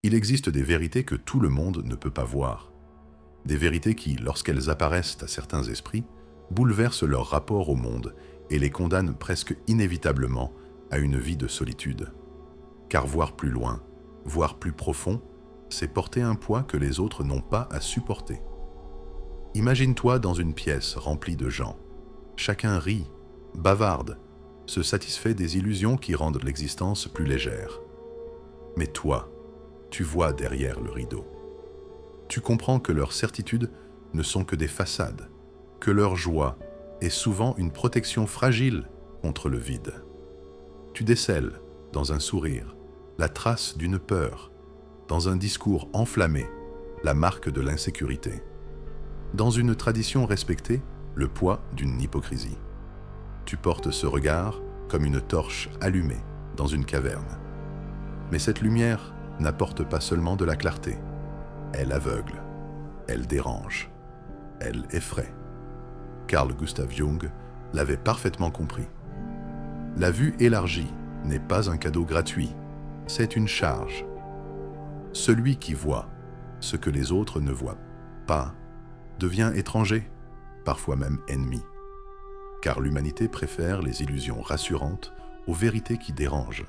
Il existe des vérités que tout le monde ne peut pas voir. Des vérités qui, lorsqu'elles apparaissent à certains esprits, bouleversent leur rapport au monde et les condamnent presque inévitablement à une vie de solitude. Car voir plus loin, voir plus profond, c'est porter un poids que les autres n'ont pas à supporter. Imagine-toi dans une pièce remplie de gens. Chacun rit, bavarde, se satisfait des illusions qui rendent l'existence plus légère. Mais toi, tu vois derrière le rideau. Tu comprends que leurs certitudes ne sont que des façades, que leur joie est souvent une protection fragile contre le vide. Tu décèles, dans un sourire, la trace d'une peur, dans un discours enflammé, la marque de l'insécurité. Dans une tradition respectée, le poids d'une hypocrisie. Tu portes ce regard comme une torche allumée dans une caverne. Mais cette lumière n'apporte pas seulement de la clarté. Elle aveugle, elle dérange, elle effraie. Carl Gustav Jung l'avait parfaitement compris. La vue élargie n'est pas un cadeau gratuit, c'est une charge. Celui qui voit ce que les autres ne voient pas devient étranger, parfois même ennemi. Car l'humanité préfère les illusions rassurantes aux vérités qui dérangent.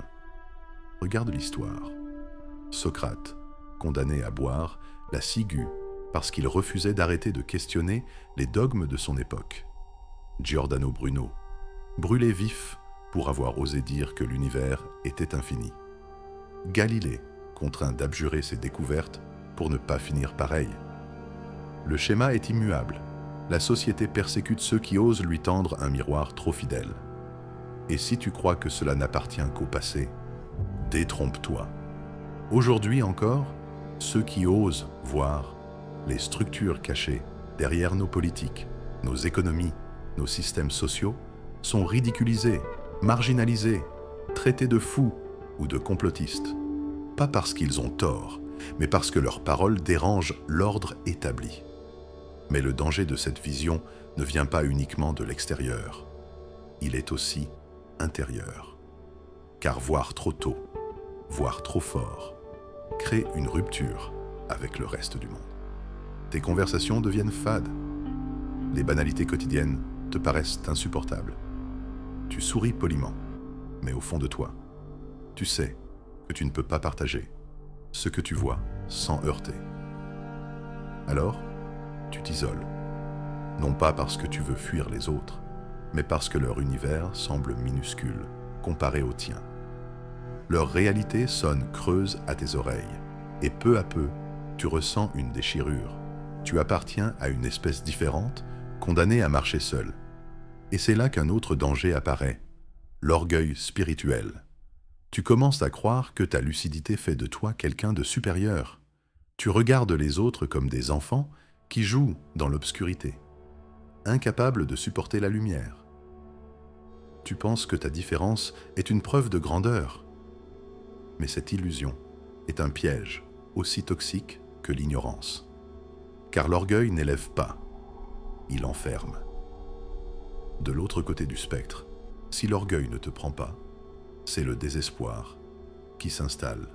Regarde l'histoire. Socrate, condamné à boire, la ciguë parce qu'il refusait d'arrêter de questionner les dogmes de son époque. Giordano Bruno, brûlé vif pour avoir osé dire que l'univers était infini. Galilée, contraint d'abjurer ses découvertes pour ne pas finir pareil. Le schéma est immuable. La société persécute ceux qui osent lui tendre un miroir trop fidèle. Et si tu crois que cela n'appartient qu'au passé, détrompe-toi. Aujourd'hui encore, ceux qui osent voir les structures cachées derrière nos politiques, nos économies, nos systèmes sociaux, sont ridiculisés, marginalisés, traités de fous ou de complotistes. Pas parce qu'ils ont tort, mais parce que leurs paroles dérangent l'ordre établi. Mais le danger de cette vision ne vient pas uniquement de l'extérieur. Il est aussi intérieur. Car voir trop tôt, voir trop fort, crée une rupture avec le reste du monde. Tes conversations deviennent fades. Les banalités quotidiennes te paraissent insupportables. Tu souris poliment, mais au fond de toi, tu sais que tu ne peux pas partager ce que tu vois sans heurter. Alors, tu t'isoles, non pas parce que tu veux fuir les autres, mais parce que leur univers semble minuscule comparé au tien. Leur réalité sonne creuse à tes oreilles, et peu à peu, tu ressens une déchirure. Tu appartiens à une espèce différente, condamnée à marcher seule. Et c'est là qu'un autre danger apparaît, l'orgueil spirituel. Tu commences à croire que ta lucidité fait de toi quelqu'un de supérieur. Tu regardes les autres comme des enfants qui jouent dans l'obscurité, incapables de supporter la lumière. Tu penses que ta différence est une preuve de grandeur. Mais cette illusion est un piège aussi toxique que l'ignorance. Car l'orgueil n'élève pas, il enferme. De l'autre côté du spectre, si l'orgueil ne te prend pas, c'est le désespoir qui s'installe.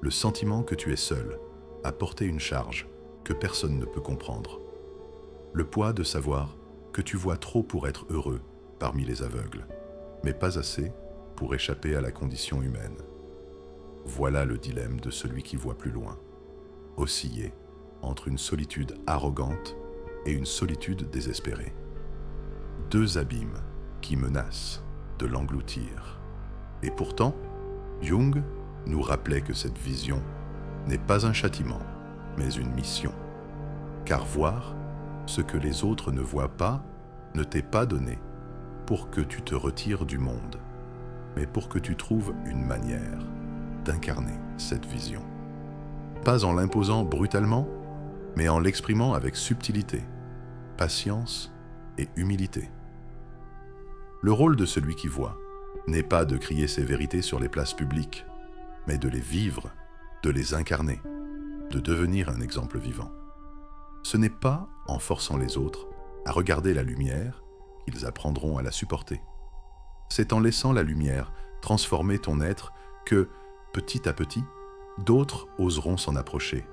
Le sentiment que tu es seul à porter une charge que personne ne peut comprendre. Le poids de savoir que tu vois trop pour être heureux parmi les aveugles, mais pas assez pour échapper à la condition humaine. Voilà le dilemme de celui qui voit plus loin. Osciller entre une solitude arrogante et une solitude désespérée. Deux abîmes qui menacent de l'engloutir. Et pourtant, Jung nous rappelait que cette vision n'est pas un châtiment, mais une mission. Car voir ce que les autres ne voient pas ne t'est pas donné pour que tu te retires du monde, mais pour que tu trouves une manière d'incarner cette vision. Pas en l'imposant brutalement, mais en l'exprimant avec subtilité, patience et humilité. Le rôle de celui qui voit n'est pas de crier ses vérités sur les places publiques, mais de les vivre, de les incarner, de devenir un exemple vivant. Ce n'est pas en forçant les autres à regarder la lumière qu'ils apprendront à la supporter. C'est en laissant la lumière transformer ton être que, petit à petit, D'autres oseront s'en approcher.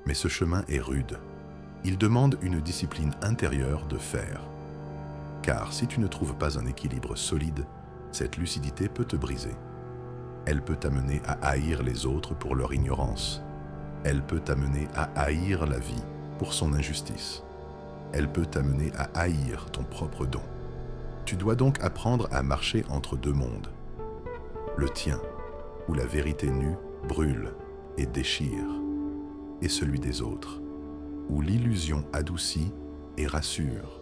Mais ce chemin est rude. Il demande une discipline intérieure de fer. Car si tu ne trouves pas un équilibre solide, cette lucidité peut te briser. Elle peut t'amener à haïr les autres pour leur ignorance. Elle peut t'amener à haïr la vie pour son injustice. Elle peut t'amener à haïr ton propre don. Tu dois donc apprendre à marcher entre deux mondes. Le tien, où la vérité nue brûle et déchire, et celui des autres, où l'illusion adoucit et rassure.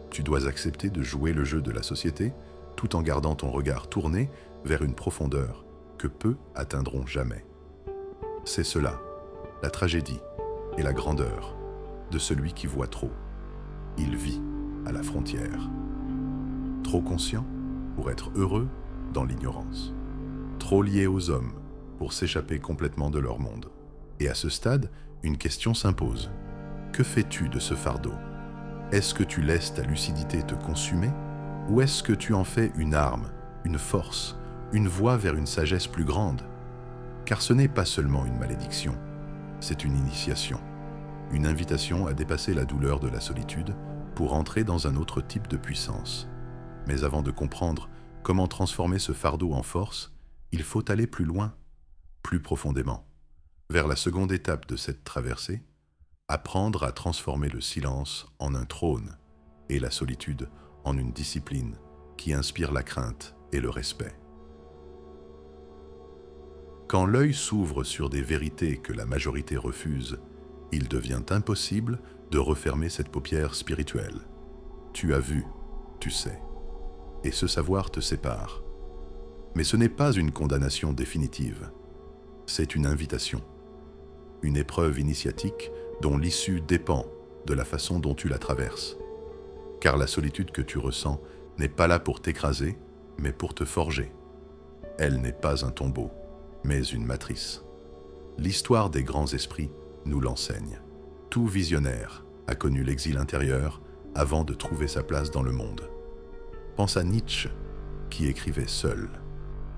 Tu dois accepter de jouer le jeu de la société tout en gardant ton regard tourné vers une profondeur que peu atteindront jamais. C'est cela, la tragédie et la grandeur de celui qui voit trop. Il vit à la frontière. Trop conscient pour être heureux dans l'ignorance. Trop lié aux hommes pour s'échapper complètement de leur monde. Et à ce stade, une question s'impose. Que fais-tu de ce fardeau? Est-ce que tu laisses ta lucidité te consumer? Ou est-ce que tu en fais une arme, une force, une voie vers une sagesse plus grande? Car ce n'est pas seulement une malédiction, c'est une initiation. Une invitation à dépasser la douleur de la solitude pour entrer dans un autre type de puissance. Mais avant de comprendre comment transformer ce fardeau en force, il faut aller plus loin, plus profondément, vers la seconde étape de cette traversée, apprendre à transformer le silence en un trône et la solitude en une discipline qui inspire la crainte et le respect. Quand l'œil s'ouvre sur des vérités que la majorité refuse, il devient impossible de refermer cette paupière spirituelle. Tu as vu, tu sais, et ce savoir te sépare. Mais ce n'est pas une condamnation définitive, c'est une invitation, une épreuve initiatique dont l'issue dépend de la façon dont tu la traverses. Car la solitude que tu ressens n'est pas là pour t'écraser, mais pour te forger. Elle n'est pas un tombeau, mais une matrice. L'histoire des grands esprits nous l'enseigne. Tout visionnaire a connu l'exil intérieur avant de trouver sa place dans le monde. Pense à Nietzsche, qui écrivait seul,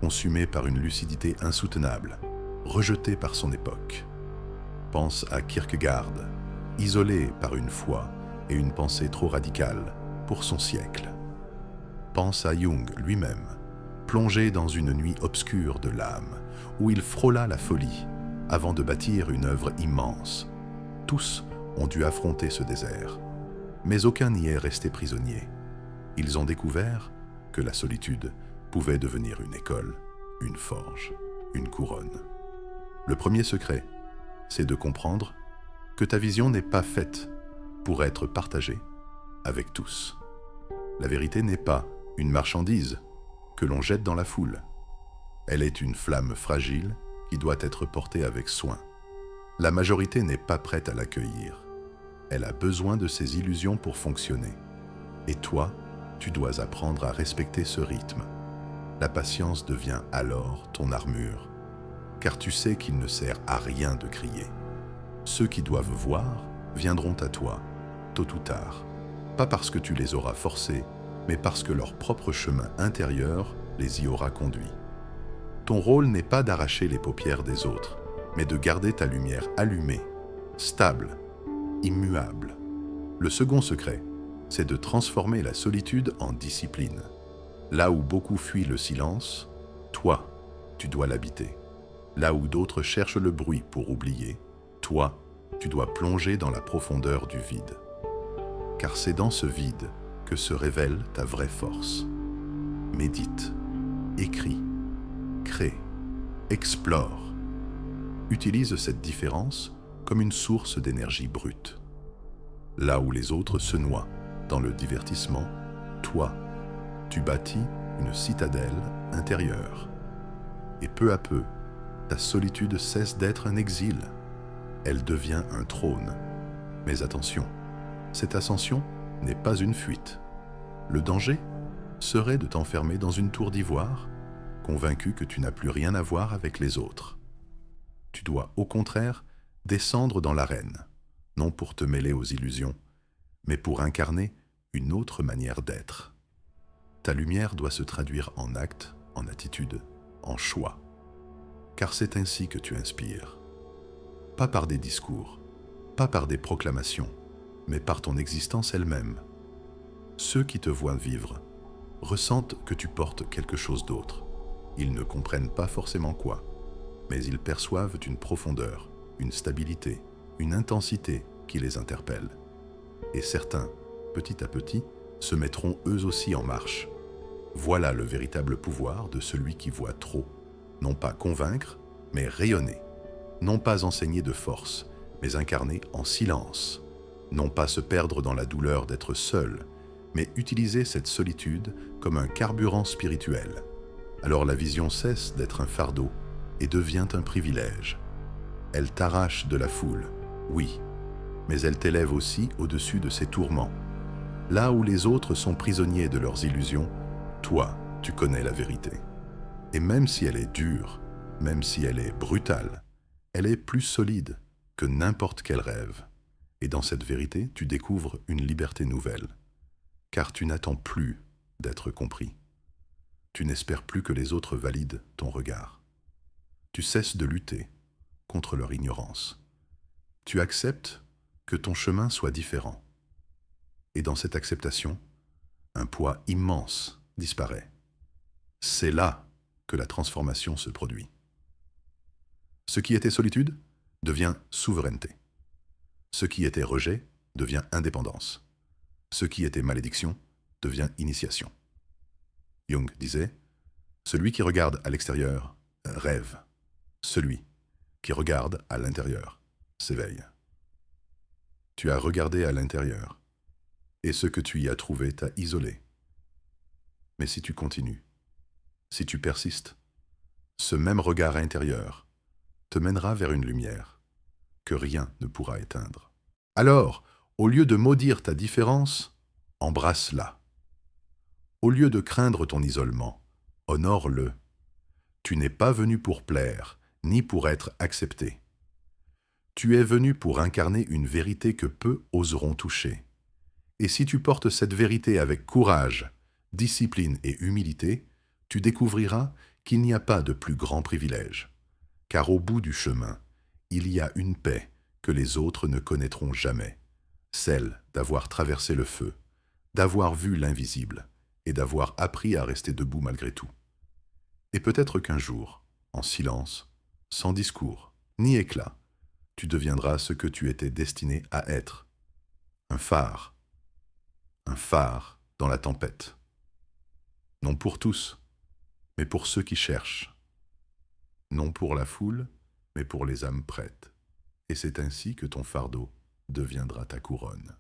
consumé par une lucidité insoutenable, rejeté par son époque. Pense à Kierkegaard, isolé par une foi et une pensée trop radicale pour son siècle. Pense à Jung lui-même, plongé dans une nuit obscure de l'âme, où il frôla la folie avant de bâtir une œuvre immense. Tous ont dû affronter ce désert, mais aucun n'y est resté prisonnier. Ils ont découvert que la solitude pouvait devenir une école, une forge, une couronne. Le premier secret, c'est de comprendre que ta vision n'est pas faite pour être partagée avec tous. La vérité n'est pas une marchandise que l'on jette dans la foule. Elle est une flamme fragile qui doit être portée avec soin. La majorité n'est pas prête à l'accueillir. Elle a besoin de ses illusions pour fonctionner. Et toi, tu dois apprendre à respecter ce rythme. La patience devient alors ton armure, car tu sais qu'il ne sert à rien de crier. Ceux qui doivent voir viendront à toi, tôt ou tard, pas parce que tu les auras forcés, mais parce que leur propre chemin intérieur les y aura conduits. Ton rôle n'est pas d'arracher les paupières des autres, mais de garder ta lumière allumée, stable, immuable. Le second secret, c'est de transformer la solitude en discipline. Là où beaucoup fuient le silence, toi, tu dois l'habiter. Là où d'autres cherchent le bruit pour oublier, toi, tu dois plonger dans la profondeur du vide. Car c'est dans ce vide que se révèle ta vraie force. Médite, écris, crée, explore. Utilise cette différence comme une source d'énergie brute. Là où les autres se noient dans le divertissement, toi, tu bâtis une citadelle intérieure. Et peu à peu, ta solitude cesse d'être un exil. Elle devient un trône. Mais attention, cette ascension n'est pas une fuite. Le danger serait de t'enfermer dans une tour d'ivoire, convaincu que tu n'as plus rien à voir avec les autres. Tu dois au contraire descendre dans l'arène, non pour te mêler aux illusions, mais pour incarner une autre manière d'être. Ta lumière doit se traduire en actes, en attitude, en choix. car c'est ainsi que tu inspires. Pas par des discours, pas par des proclamations, mais par ton existence elle-même. Ceux qui te voient vivre ressentent que tu portes quelque chose d'autre. Ils ne comprennent pas forcément quoi, mais ils perçoivent une profondeur, une stabilité, une intensité qui les interpelle. Et certains, petit à petit, se mettront eux aussi en marche. Voilà le véritable pouvoir de celui qui voit trop. Non pas convaincre, mais rayonner. Non pas enseigner de force, mais incarner en silence. Non pas se perdre dans la douleur d'être seul, mais utiliser cette solitude comme un carburant spirituel. Alors la vision cesse d'être un fardeau et devient un privilège. Elle t'arrache de la foule, oui, mais elle t'élève aussi au-dessus de ses tourments. Là où les autres sont prisonniers de leurs illusions, toi, tu connais la vérité. Et même si elle est dure, même si elle est brutale, elle est plus solide que n'importe quel rêve. Et dans cette vérité, tu découvres une liberté nouvelle. Car tu n'attends plus d'être compris. Tu n'espères plus que les autres valident ton regard. Tu cesses de lutter contre leur ignorance. Tu acceptes que ton chemin soit différent. Et dans cette acceptation, un poids immense disparaît. C'est là que la transformation se produit. Ce qui était solitude devient souveraineté. Ce qui était rejet devient indépendance. Ce qui était malédiction devient initiation. Jung disait, « Celui qui regarde à l'extérieur rêve. Celui qui regarde à l'intérieur s'éveille. » Tu as regardé à l'intérieur, et ce que tu y as trouvé t'a isolé. Mais si tu continues, si tu persistes, ce même regard intérieur te mènera vers une lumière que rien ne pourra éteindre. Alors, au lieu de maudire ta différence, embrasse-la. Au lieu de craindre ton isolement, honore-le. Tu n'es pas venu pour plaire, ni pour être accepté. Tu es venu pour incarner une vérité que peu oseront toucher. Et si tu portes cette vérité avec courage, discipline et humilité, tu découvriras qu'il n'y a pas de plus grand privilège. Car au bout du chemin, il y a une paix que les autres ne connaîtront jamais, celle d'avoir traversé le feu, d'avoir vu l'invisible et d'avoir appris à rester debout malgré tout. Et peut-être qu'un jour, en silence, sans discours, ni éclat, tu deviendras ce que tu étais destiné à être, un phare dans la tempête. Non pour tous, mais pour ceux qui cherchent. Non pour la foule, mais pour les âmes prêtes. Et c'est ainsi que ton fardeau deviendra ta couronne.